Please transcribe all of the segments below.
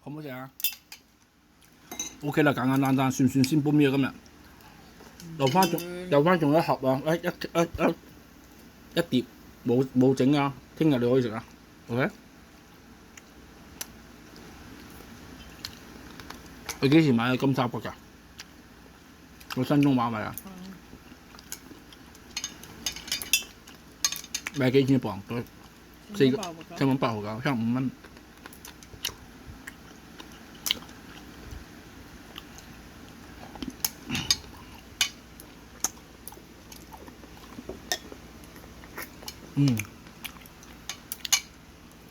好唔好食啊？OK 啦，簡簡單單，算唔算先煲咩今日？留翻仲有一盒啊！一碟冇整啊！聽日你可以食啊。OK？你幾時買嘅金沙骨㗎？我新中華買啊！買幾錢一磅？4.8毫九，差5蚊。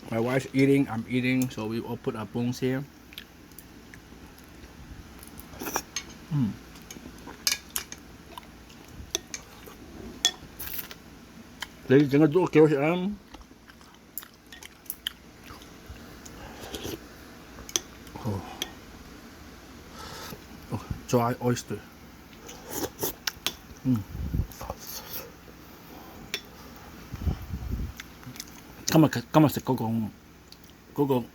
My wife's eating, I'm eating, so we all put our bones here. 你整個都幾好食啊！Dry oyster。今日食嗰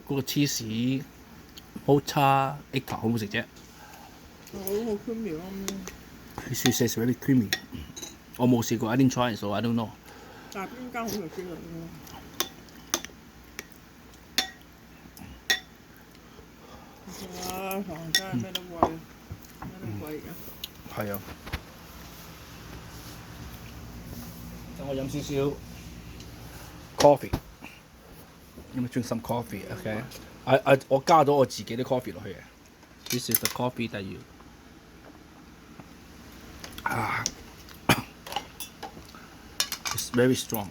個芝士mocha egg tart 好唔好食啫？好 creamy 咯。She says very creamy。我冇試過 ，I didn't try it, so I don't know。但係邊間好食啲嚟㗎？啊，唐真係咩都貴，咩都貴㗎。係啊。等我飲少少 coffee。Let me drink some coffee, okay? 我加咗我自己啲 coffee 落去嘅。This is the coffee that you it's very strong。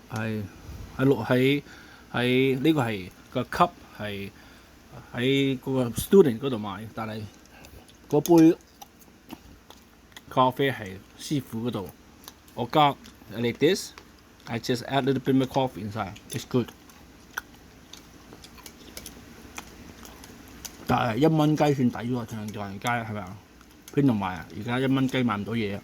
係喺呢個係個 cup 係喺嗰個 student 嗰度買，但係嗰杯咖啡係師傅嗰度。我加 like this。I just add a little bit more coffee inside. It's good. 但係1蚊雞算抵喎，唐人街係咪啊？邊度買啊？而家1蚊雞買唔到嘢啊！